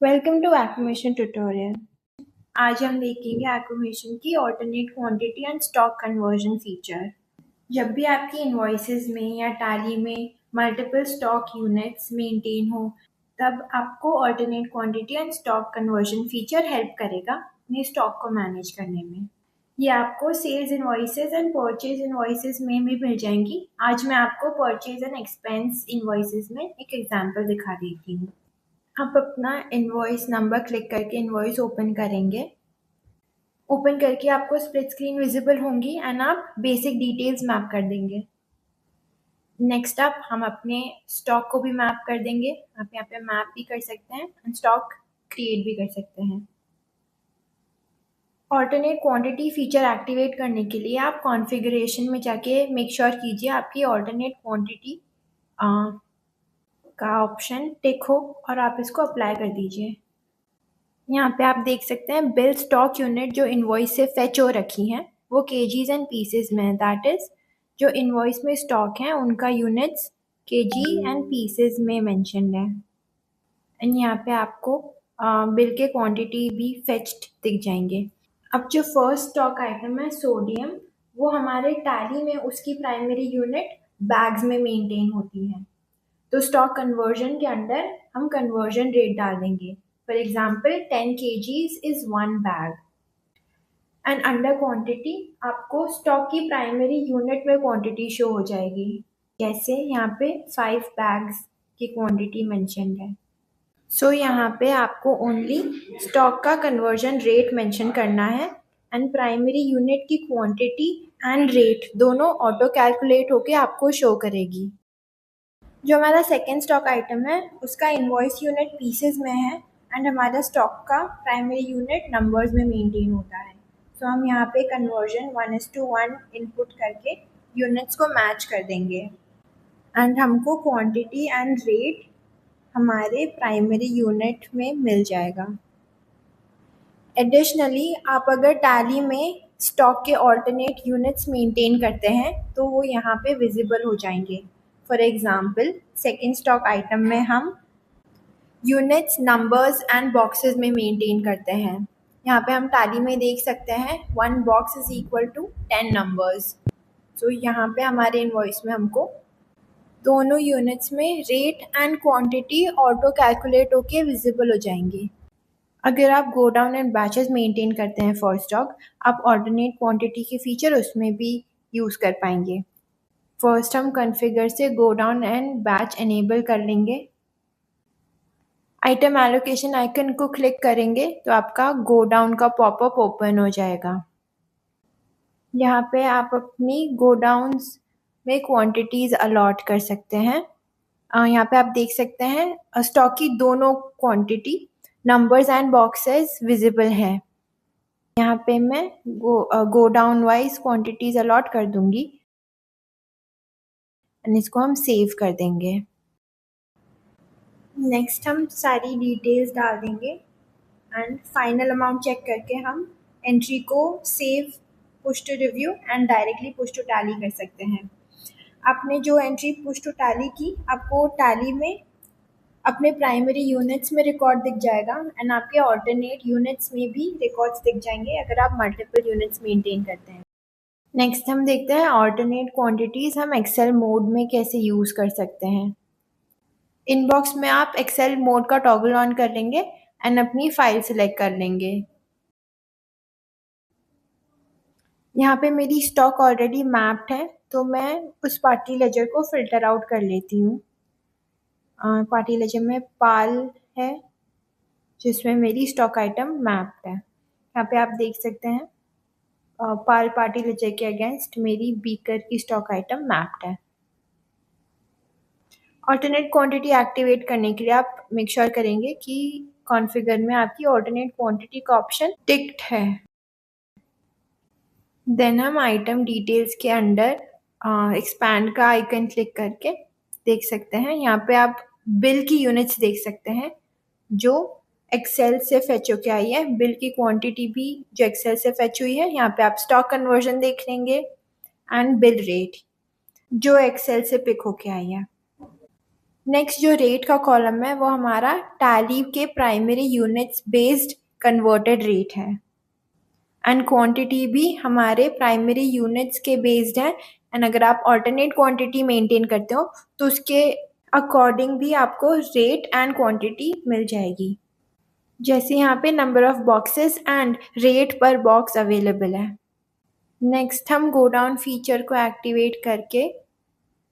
Welcome to acquisition tutorial. आज हम देखेंगे एक्विजिशन की alternate quantity and stock conversion feature. जब भी आपकी इनवॉइसेस में या टैली में मल्टीपल स्टॉक यूनिट्स मेंटेन हो, तब आपको alternate quantity and stock conversion feature help करेगा अपने स्टॉक को मैनेज करने में। ये आपको sales invoices and purchase invoices में भी मिल जाएंगी। आज मैं आपको परचेज एंड एक्सपेंस इनवॉइसेस में एक एग्जांपल दिखा देती हूँ। आप अपना इनवॉइस नंबर क्लिक करके इनवॉइस ओपन करेंगे। ओपन करके आपको स्प्लिट स्क्रीन विजिबल होंगी एंड आप बेसिक डिटेल्स मैप कर देंगे। नेक्स्ट अप हम अपने स्टॉक को भी मैप कर देंगे। आप यहाँ पे मैप भी कर सकते हैं एंड स्टॉक क्रिएट भी कर सकते हैं। ऑल्टरनेट क्वांटिटी फीचर एक्टिवेट करने के लिए आप कॉन्फ़िगरेशन में जाके मेक श्योर कीजिए आपकी ऑल्टरनेट क्वांटिटी का ऑप्शन टिक हो और आप इसको अप्लाई कर दीजिए। यहाँ पे आप देख सकते हैं बिल स्टॉक यूनिट जो इनवॉइस से फेच हो रखी हैं वो केजीज एंड पीसेस में है। दैट इज जो इनवॉइस में स्टॉक हैं उनका यूनिट्स केजी एंड पीसेस में मेंशन्ड है। एंड यहाँ पे आपको बिल के क्वांटिटी भी फेच्ड दिख जाएंगे। अब जो फर्स्ट स्टॉक आइटम है सोडियम, वो हमारे टैली में उसकी प्राइमरी यूनिट बैग्स में मेंटेन होती है। तो स्टॉक कन्वर्जन के अंदर हम कन्वर्जन रेट डाल देंगे। For example 10 kgs is 1 bag. And under quantity आपको स्टॉक की प्राइमरी यूनिट में क्वांटिटी शो हो जाएगी। जैसे यहाँ पे 5 बैग्स की क्वांटिटी मेंशन है। सो यहाँ पे आपको ओनली स्टॉक का कन्वर्जन रेट मेंशन करना है एंड प्राइमरी यूनिट की क्वांटिटी एंड रेट दोनों ऑटो कैलकुलेट होके आपको शो करेगी। जो हमारा सेकेंड स्टॉक आइटम है उसका इनवॉइस यूनिट पीसेस में है एंड हमारा स्टॉक का प्राइमरी यूनिट नंबर्स में मेंटेन होता है। तो हम यहाँ पे कन्वर्जन 1:1 इनपुट करके यूनिट्स को मैच कर देंगे एंड हमको क्वांटिटी एंड रेट हमारे प्राइमरी यूनिट में मिल जाएगा। एडिशनली आप अगर टैली में स्टॉक के ऑल्टरनेट यूनिट्स मेंटेन करते हैं तो वो यहाँ पे विजिबल हो जाएंगे। For example second stock item में हम यूनिट्स नंबर्स एंड बॉक्सेस में मेंटेन करते हैं। यहाँ पे हम टैली में देख सकते हैं 1 box is equal to 10 numbers. तो यहाँ पे हमारे इनवॉइस में हमको दोनों यूनिट्स में rate and quantity auto calculate होके विजिबल हो जाएंगे। अगर आप go down and batches maintain करते हैं फॉर स्टॉक, आप ऑल्टरनेट क्वांटिटी के फीचर उसमें भी यूज़ कर पाएंगे। फर्स्ट हम कॉन्फ़िगर से go down and batch enable कर लेंगे। आइटम एलोकेशन आइकन को क्लिक करेंगे तो आपका गो डाउन का पॉपअप ओपन हो जाएगा। यहाँ पे आप अपनी गो डाउन्स में क्वांटिटीज़ अलॉट कर सकते हैं। यहाँ पे आप देख सकते हैं स्टॉक की दोनों quantity numbers and boxes visible हैं। यहाँ पे मैं godown wise quantities allot कर दूंगी एंड इसको हम सेव कर देंगे। नेक्स्ट हम सारी डिटेल्स डाल देंगे एंड फाइनल अमाउंट चेक करके हम एंट्री को save, push to review and directly push to Tally कर सकते हैं। आपने जो एंट्री पुश टू टैली की आपको टैली में अपने प्राइमरी यूनिट्स में रिकॉर्ड दिख जाएगा एंड आपके ऑल्टरनेट यूनिट्स में भी रिकॉर्ड्स दिख जाएंगे अगर आप मल्टीपल यूनिट्स मेंटेन करते हैं। नेक्स्ट हम देखते हैं ऑल्टरनेट क्वांटिटीज हम एक्सेल मोड में कैसे यूज़ कर सकते हैं। इनबॉक्स में आप एक्सेल मोड का टॉगल ऑन कर लेंगे एंड अपनी फाइल सिलेक्ट कर लेंगे। यहाँ पे मेरी स्टॉक ऑलरेडी मैप्ड है तो मैं उस पार्टी लेजर को फिल्टर आउट कर लेती हूँ। पार्टी लेजर में पाल है जिसमें मेरी स्टॉक आइटम मैप्ड है। यहाँ पे आप देख सकते हैं पाल पार्टी लेजर के अगेंस्ट मेरी बीकर की स्टॉक आइटम मैप्ड है। ऑल्टरनेट क्वांटिटी एक्टिवेट करने के लिए आप मेक श्योर करेंगे कि कॉन्फ़िगर में आपकी ऑल्टरनेट क्वांटिटी का ऑप्शन टिक्ड है। देन हम आइटम डिटेल्स के अंदर एक्सपैंड का आइकन क्लिक करके देख सकते हैं। यहाँ पे आप बिल की यूनिट्स देख सकते हैं जो एक्सेल से फेच होके आई है। बिल की क्वांटिटी भी जो एक्सेल से फेच हुई है। यहाँ पे आप स्टॉक कन्वर्जन देख लेंगे एंड बिल रेट जो एक्सेल से पिक होके आई है। नेक्स्ट जो रेट का कॉलम है वो हमारा टैली के primary units based converted rate है एंड क्वांटिटी भी हमारे प्राइमरी यूनिट्स के बेस्ड है एंड अगर आप ऑल्टरनेट क्वांटिटी मेंटेन करते हो तो उसके अकॉर्डिंग भी आपको रेट एंड क्वांटिटी मिल जाएगी। जैसे यहाँ पे number of boxes and rate पर बॉक्स अवेलेबल है। नेक्स्ट हम गो डाउन फीचर को एक्टिवेट करके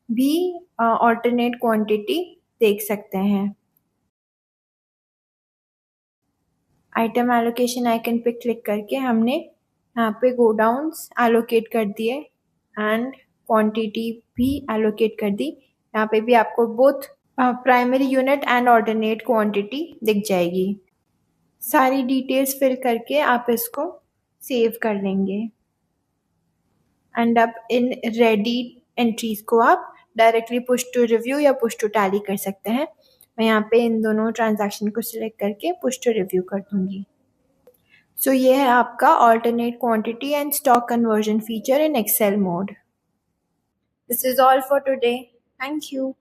भी ऑल्टरनेट क्वांटिटी देख सकते हैं। आइटम एलोकेशन आइकन पे क्लिक करके हमने यहाँ पे गो डाउन्स एलोकेट कर दिए एंड क्वांटिटी भी एलोकेट कर दी। यहाँ पे भी आपको both primary unit and alternate quantity दिख जाएगी। सारी डिटेल्स फिल करके आप इसको सेव कर लेंगे एंड अब इन रेडी एंट्रीज को आप डायरेक्टली पुश टू रिव्यू या पुश टू टैली कर सकते हैं। मैं यहाँ पे इन दोनों ट्रांजैक्शन को सिलेक्ट करके पुश टू रिव्यू कर दूंगी। सो ये है आपका alternate quantity and stock conversion feature in Excel mode. This is all for today. Thank you.